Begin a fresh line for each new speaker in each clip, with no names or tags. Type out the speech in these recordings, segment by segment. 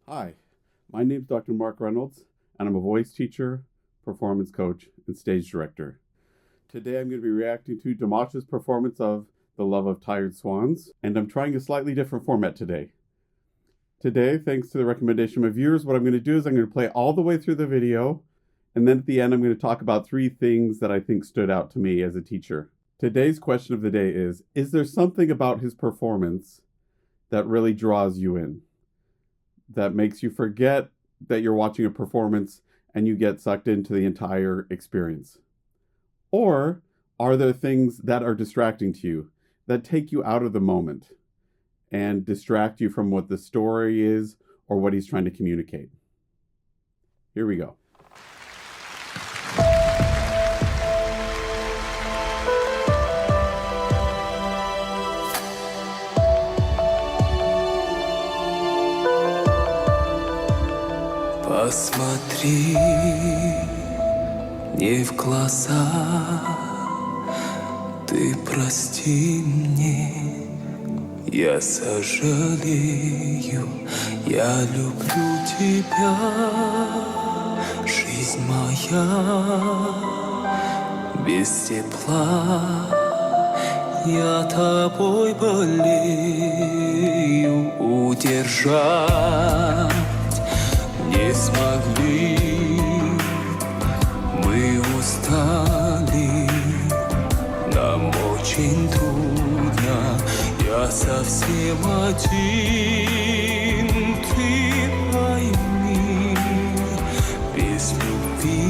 Hi, my name is Dr. Marc Reynolds, and I'm a voice teacher, performance coach, and stage director. Today I'm going to be reacting to Dimash's performance of The Love of Tired Swans, and I'm trying a slightly different format today. Today, thanks to the recommendation of my viewers, what I'm going to do is I'm going to play all the way through the video, and then at the end I'm going to talk about 3 things that I think stood out to me as a teacher. Today's question of the day is there something about his performance that really draws you in? That makes you forget that you're watching a performance and you get sucked into the entire experience? Or are there things that are distracting to you, that take you out of the moment and distract you from what the story is or what he's trying to communicate? Here we go.
Посмотри мне в глаза, ты прости мне, я сожалею, я люблю тебя, жизнь моя, без тепла, я тобой болею, удержать не смогли, мы устали, нам очень трудно, я совсем один, ты пойми, без любви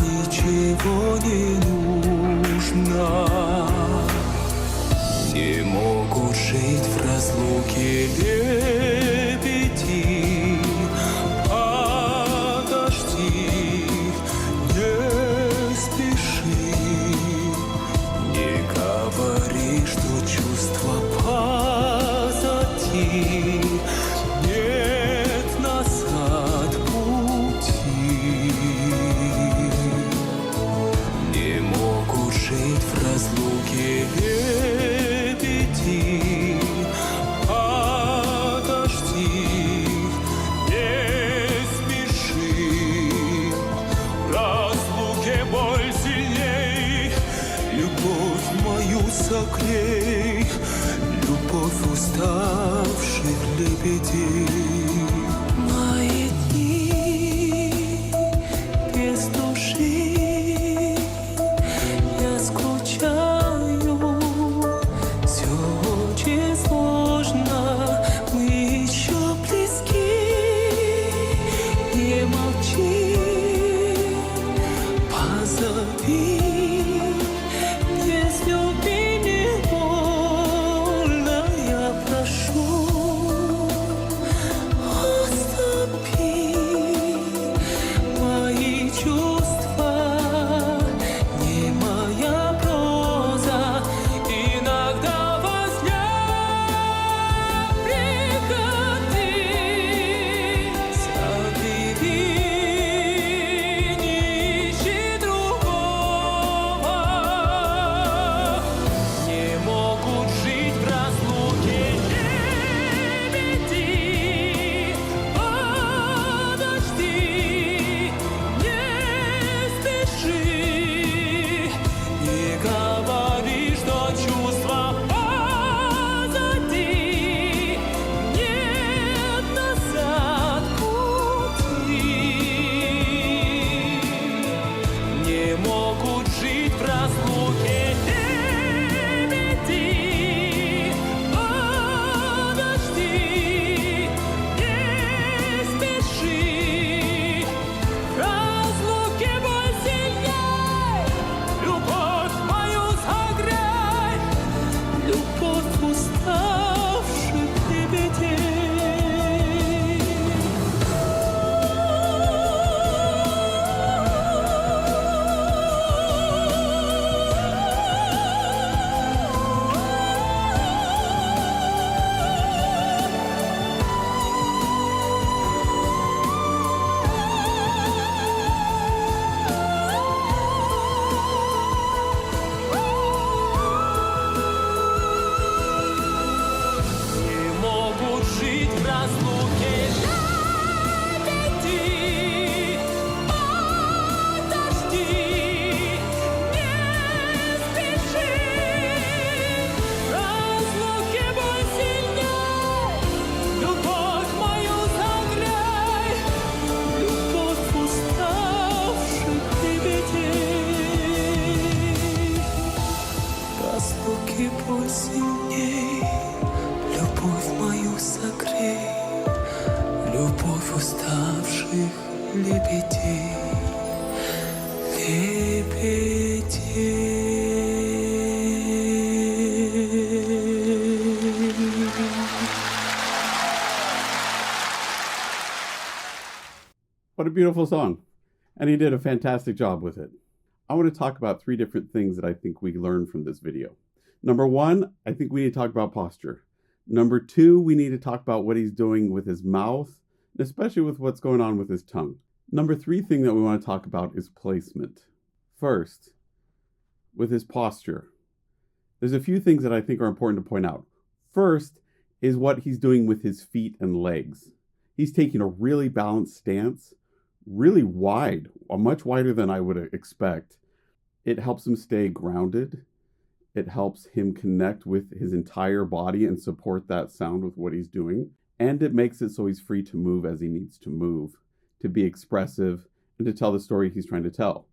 ничего не нужно, не могут жить в разлуке лебеди. Нет назад пути, не могут жить в разлуке лебеди. Подожди, не спеши, в разлуке боль сильней, любовь мою согрей, любовь уставших лебедей. Мои дни без души, я скучаю, все очень сложно, мы еще близки, не молчи, позови, без любви не больно, я прошу, согрей, любовь уставших лебедей, лебедей.
What a beautiful song. And he did a fantastic job with it. I want to talk about 3 different things that I think we learned from this video. Number 1, I think we need to talk about posture. Number 2, we need to talk about what he's doing with his mouth, especially with what's going on with his tongue. Number 3 thing that we want to talk about is placement. First, with his posture, there's a few things that I think are important to point out. First is what he's doing with his feet and legs. He's taking a really balanced stance, really wide, much wider than I would expect. It helps him stay grounded. It helps him connect with his entire body and support that sound with what he's doing. And it makes it so he's free to move as he needs to move, to be expressive, and to tell the story he's trying to tell.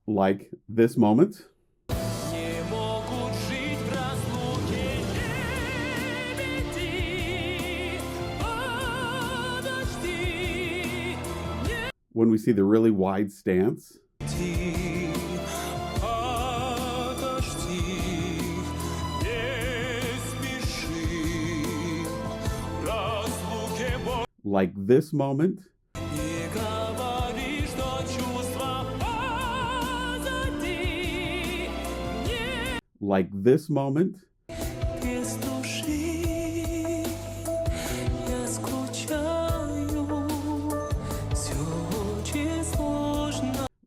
Like this moment. When we see the really wide stance. Like this moment. Like this moment.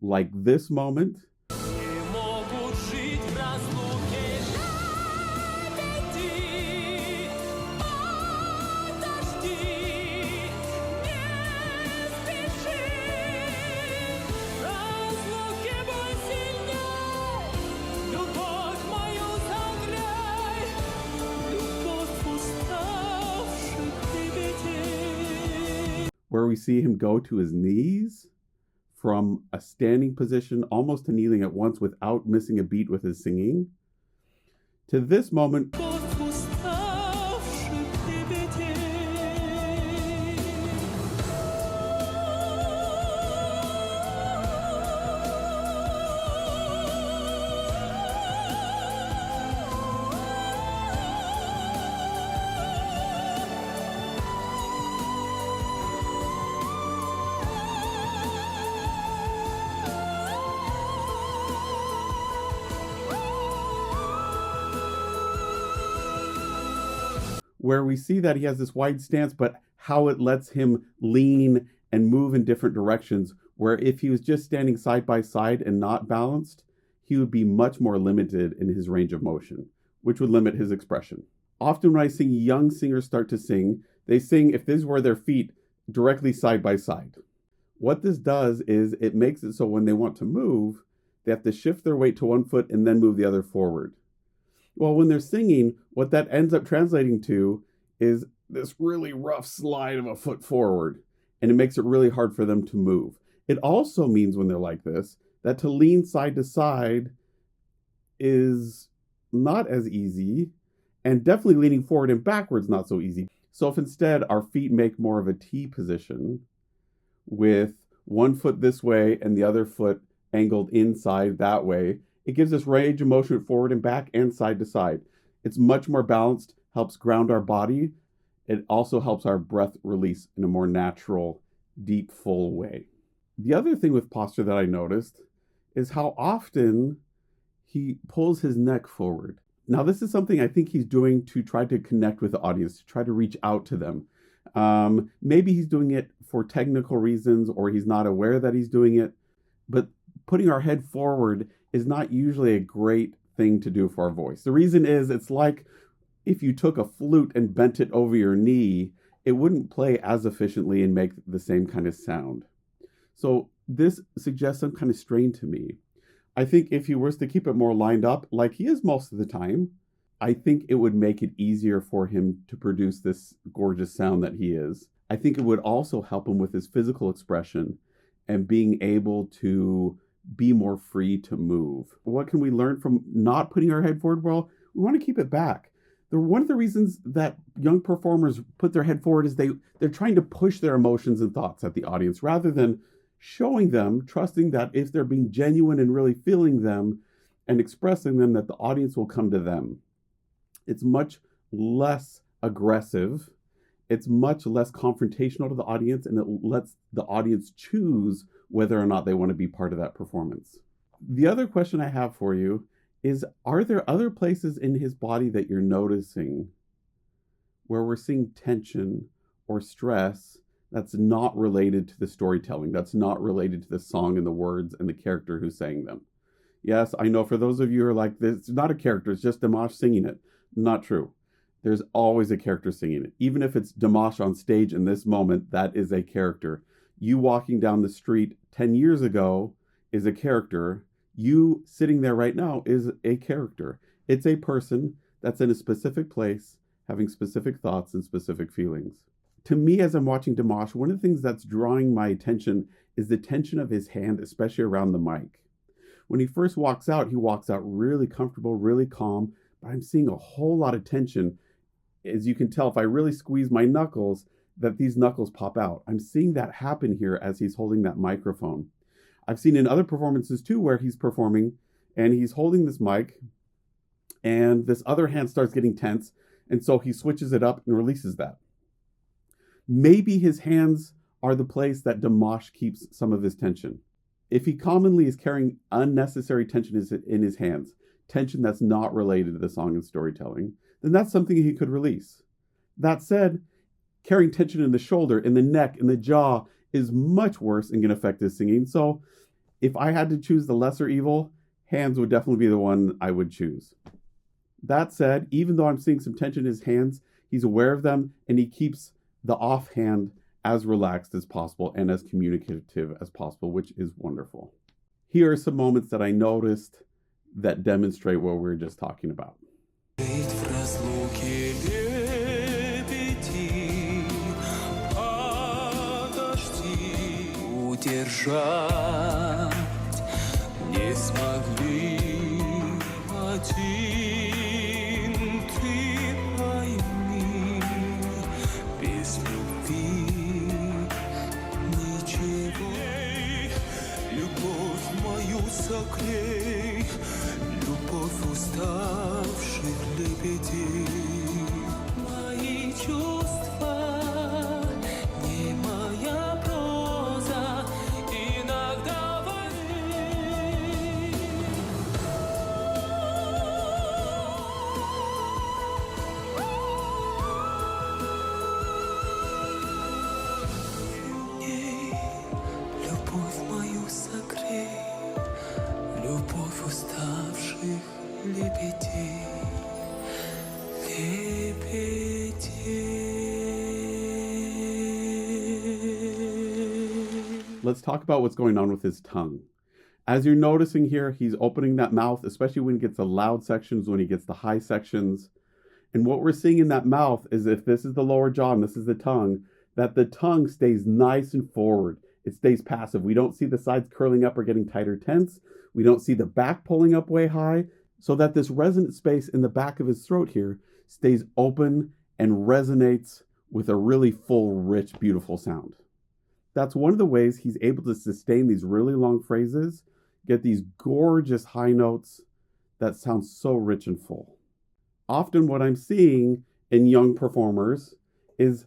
Like this moment. Where we see him go to his knees from a standing position almost to kneeling at once without missing a beat with his singing, to this moment where we see that he has this wide stance, but how it lets him lean and move in different directions, where if he was just standing side by side and not balanced, he would be much more limited in his range of motion, which would limit his expression. Often when I see young singers start to sing, they sing, if these were their feet, directly side by side. What this does is it makes it so when they want to move, they have to shift their weight to one foot and then move the other forward. Well, when they're singing, what that ends up translating to is this really rough slide of a foot forward, and it makes it really hard for them to move. It also means when they're like this, that to lean side to side is not as easy, and definitely leaning forward and backwards not so easy. So if instead our feet make more of a T position with one foot this way and the other foot angled inside that way, it gives us range of motion forward and back and side to side. It's much more balanced, helps ground our body. It also helps our breath release in a more natural, deep, full way. The other thing with posture that I noticed is how often he pulls his neck forward. Now, this is something I think he's doing to try to connect with the audience, to try to reach out to them. Maybe he's doing it for technical reasons, or he's not aware that he's doing it. But putting our head forward is not usually a great thing to do for our voice. The reason is it's like if you took a flute and bent it over your knee, it wouldn't play as efficiently and make the same kind of sound. So this suggests some kind of strain to me. I think if he was to keep it more lined up, like he is most of the time, I think it would make it easier for him to produce this gorgeous sound that he is. I think it would also help him with his physical expression and being able to be more free to move. What can we learn from not putting our head forward? Well, we want to keep it back. One of the reasons that young performers put their head forward is they're trying to push their emotions and thoughts at the audience rather than showing them, trusting that if they're being genuine and really feeling them and expressing them, that the audience will come to them. It's much less aggressive. It's much less confrontational to the audience, and it lets the audience choose whether or not they want to be part of that performance. The other question I have for you is, are there other places in his body that you're noticing where we're seeing tension or stress that's not related to the storytelling, that's not related to the song and the words and the character who's saying them? Yes, I know for those of you who are like, this is not a character, it's just Dimash singing it. Not true. There's always a character singing it. Even if it's Dimash on stage in this moment, that is a character. You walking down the street 10 years ago is a character. You sitting there right now is a character. It's a person that's in a specific place, having specific thoughts and specific feelings. To me, as I'm watching Dimash, one of the things that's drawing my attention is the tension of his hand, especially around the mic. When he first walks out, he walks out really comfortable, really calm, but I'm seeing a whole lot of tension. As you can tell, if I really squeeze my knuckles, that these knuckles pop out. I'm seeing that happen here as he's holding that microphone. I've seen in other performances too where he's performing and he's holding this mic and this other hand starts getting tense, and so he switches it up and releases that. Maybe his hands are the place that Dimash keeps some of his tension. If he commonly is carrying unnecessary tension in his hands, tension that's not related to the song and storytelling, then that's something he could release. That said, carrying tension in the shoulder, in the neck, in the jaw is much worse and can affect his singing. So if I had to choose the lesser evil, hands would definitely be the one I would choose. That said, even though I'm seeing some tension in his hands, he's aware of them and he keeps the offhand as relaxed as possible and as communicative as possible, which is wonderful. Here are some moments that I noticed that demonstrate what we were just talking about.
Не смогли один, ты пойми, без любви ничего. Любовь мою согрей, любовь уставших лебедей. Мои чувства не моя проза, иногда любовь мою согрей, любовь уставших лебедей,
Let's talk about what's going on with his tongue. As you're noticing here, he's opening that mouth, especially when he gets the loud sections, when he gets the high sections. And what we're seeing in that mouth is, if this is the lower jaw and this is the tongue, that the tongue stays nice and forward. It stays passive. We don't see the sides curling up or getting tight or tense. We don't see the back pulling up way high, so that this resonant space in the back of his throat here stays open and resonates with a really full, rich, beautiful sound. That's one of the ways he's able to sustain these really long phrases, get these gorgeous high notes that sound so rich and full. Often what I'm seeing in young performers is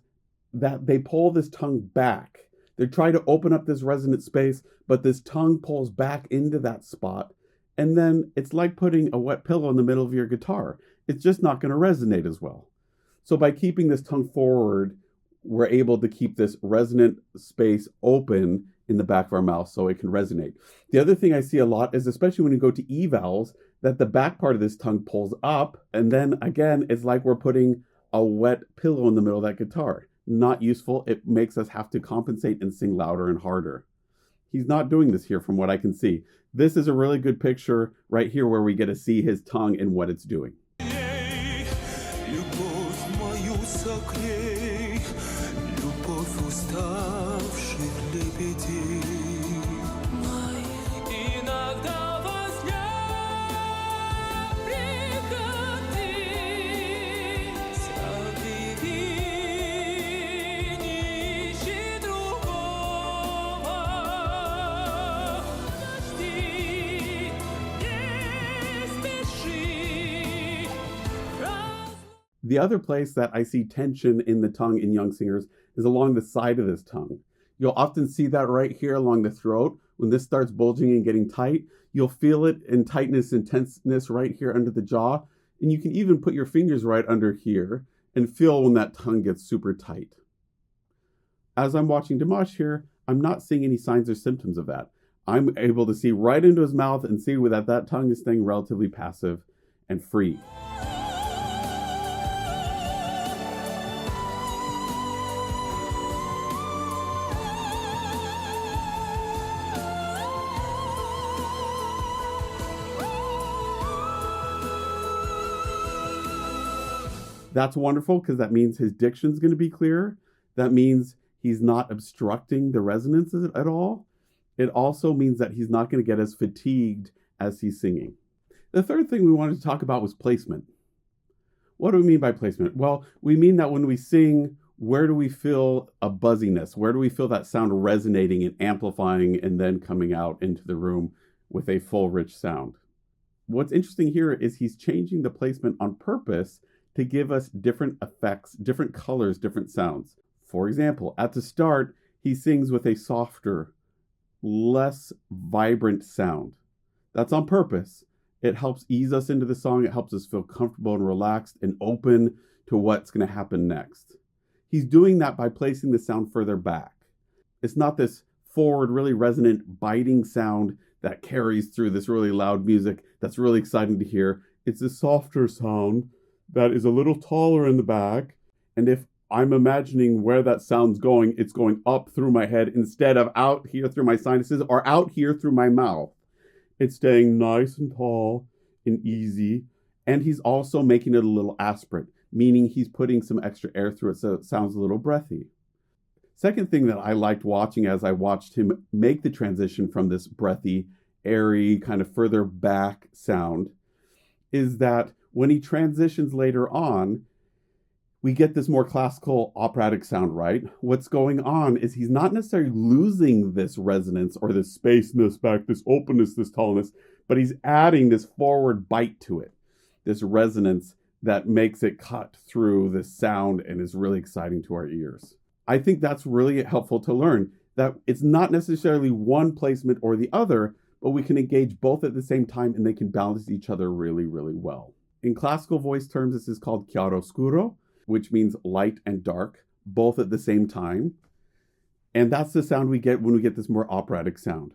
that they pull this tongue back. They try to open up this resonant space, but this tongue pulls back into that spot. And then it's like putting a wet pillow in the middle of your guitar. It's just not going to resonate as well. So by keeping this tongue forward, we're able to keep this resonant space open in the back of our mouth so it can resonate. The other thing I see a lot is, especially when you go to E vowels, that the back part of this tongue pulls up, and then again, it's like we're putting a wet pillow in the middle of that guitar. Not useful. It makes us have to compensate and sing louder and harder. He's not doing this here from what I can see. This is a really good picture right here where we get to see his tongue and what it's doing. The other place that I see tension in the tongue in young singers is along the side of this tongue. You'll often see that right here along the throat. When this starts bulging and getting tight, you'll feel it in tightness and tenseness right here under the jaw. And you can even put your fingers right under here and feel when that tongue gets super tight. As I'm watching Dimash here, I'm not seeing any signs or symptoms of that. I'm able to see right into his mouth and see that tongue is staying relatively passive and free. That's wonderful because that means his diction's going to be clearer. That means he's not obstructing the resonances at all. It also means that he's not going to get as fatigued as he's singing. The third thing we wanted to talk about was placement. What do we mean by placement? Well, we mean that when we sing, where do we feel a buzziness? Where do we feel that sound resonating and amplifying and then coming out into the room with a full, rich sound? What's interesting here is he's changing the placement on purpose to give us different effects, different colors, different sounds. For example, at the start, he sings with a softer, less vibrant sound. That's on purpose. It helps ease us into the song. It helps us feel comfortable and relaxed and open to what's going to happen next. He's doing that by placing the sound further back. It's not this forward, really resonant, biting sound that carries through this really loud music that's really exciting to hear. It's a softer sound that is a little taller in the back. And if I'm imagining where that sound's going, it's going up through my head instead of out here through my sinuses or out here through my mouth. It's staying nice and tall and easy. And he's also making it a little aspirate, meaning he's putting some extra air through it so it sounds a little breathy. Second thing that I liked watching as I watched him make the transition from this breathy, airy, kind of further back sound is that when he transitions later on, we get this more classical operatic sound, right? What's going on is he's not necessarily losing this resonance or this space in this back, this openness, this tallness, but he's adding this forward bite to it, this resonance that makes it cut through the sound and is really exciting to our ears. I think that's really helpful to learn, that it's not necessarily one placement or the other, but we can engage both at the same time and they can balance each other really, really well. In classical voice terms, this is called chiaroscuro, which means light and dark, both at the same time. And that's the sound we get when we get this more operatic sound.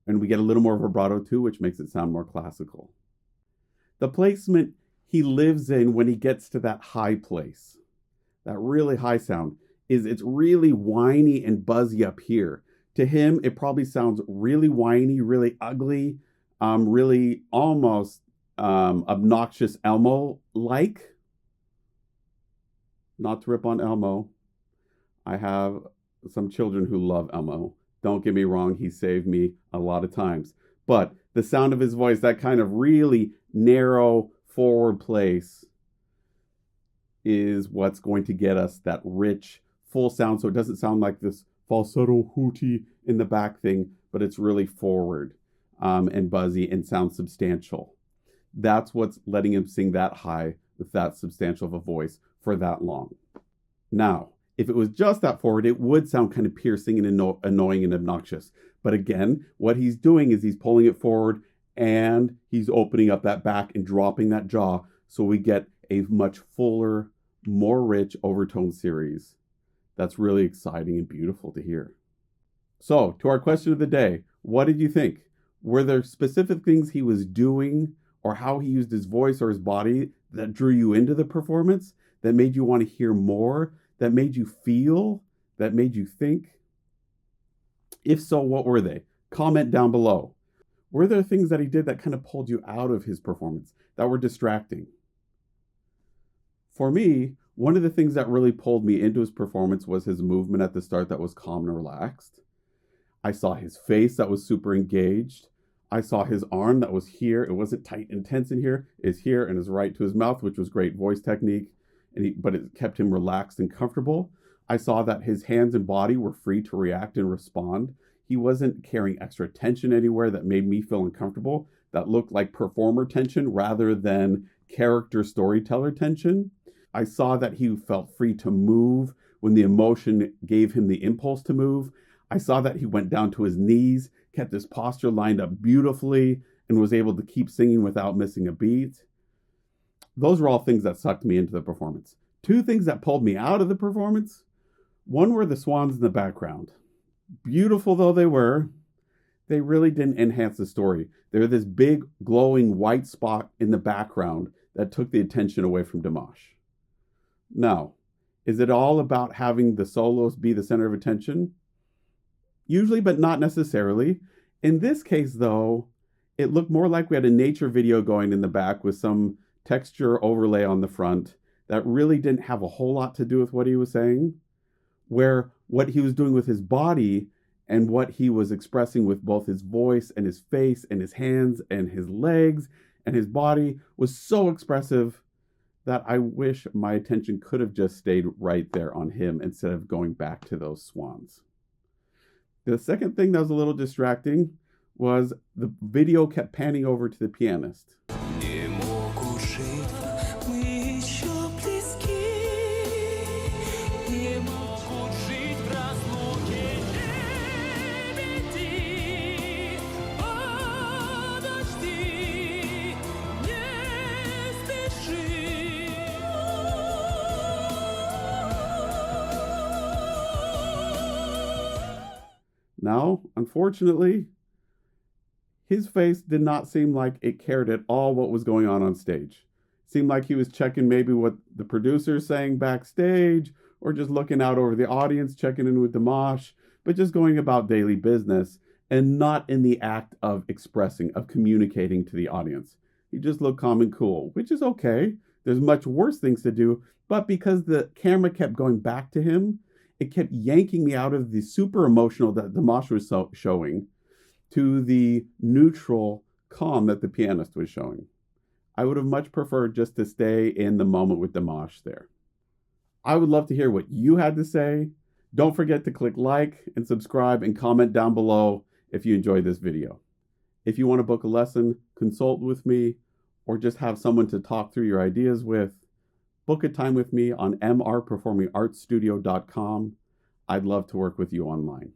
And we get a little more vibrato too, which makes it sound more classical. The placement he lives in when he gets to that high place, that really high sound, is it's really whiny and buzzy up here. To him, it probably sounds really whiny, really ugly, really almost obnoxious Elmo-like. Not to rip on Elmo. I have some children who love Elmo. Don't get me wrong, he saved me a lot of times. But the sound of his voice, that kind of really narrow forward place, is what's going to get us that rich, full sound. So it doesn't sound like this falsetto hooty in the back thing, but it's really forward and buzzy and sounds substantial. That's what's letting him sing that high with that substantial of a voice for that long. Now, if it was just that forward, it would sound kind of piercing and annoying and obnoxious. But again, what he's doing is he's pulling it forward and he's opening up that back and dropping that jaw, so we get a much fuller, more rich overtone series. That's really exciting and beautiful to hear. So, to our question of the day, what did you think? Were there specific things he was doing or how he used his voice or his body that drew you into the performance, that made you want to hear more, that made you feel, that made you think? If so, what were they? Comment down below. Were there things that he did that kind of pulled you out of his performance, that were distracting? For me, one of the things that really pulled me into his performance was his movement at the start that was calm and relaxed. I saw his face that was super engaged. I saw his arm that was here. It wasn't tight and tense in here. It's here and is right to his mouth, which was great voice technique, but it kept him relaxed and comfortable. I saw that his hands and body were free to react and respond. He wasn't carrying extra tension anywhere that made me feel uncomfortable, that looked like performer tension rather than character storyteller tension. I saw that he felt free to move when the emotion gave him the impulse to move. I saw that he went down to his knees, kept his posture lined up beautifully, and was able to keep singing without missing a beat. Those were all things that sucked me into the performance. Two things that pulled me out of the performance. One were the swans in the background. Beautiful though they were, they really didn't enhance the story. They were this big glowing white spot in the background that took the attention away from Dimash. Now, is it all about having the solos be the center of attention? Usually, but not necessarily. In this case, though, it looked more like we had a nature video going in the back with some texture overlay on the front that really didn't have a whole lot to do with what he was saying, where what he was doing with his body and what he was expressing with both his voice and his face and his hands and his legs and his body was so expressive that I wish my attention could have just stayed right there on him instead of going back to those swans. The second thing that was a little distracting was the video kept panning over to the pianist. Now, unfortunately, his face did not seem like it cared at all what was going on stage. It seemed like he was checking maybe what the producer's saying backstage, or just looking out over the audience, checking in with Dimash, but just going about daily business and not in the act of expressing, of communicating to the audience. He just looked calm and cool, which is okay. There's much worse things to do, but because the camera kept going back to him, it kept yanking me out of the super emotional that Dimash was showing to the neutral calm that the pianist was showing. I would have much preferred just to stay in the moment with Dimash there. I would love to hear what you had to say. Don't forget to click like and subscribe and comment down below if you enjoyed this video. If you want to book a lesson, consult with me, or just have someone to talk through your ideas with, book a time with me on mrperformingartsstudio.com. I'd love to work with you online.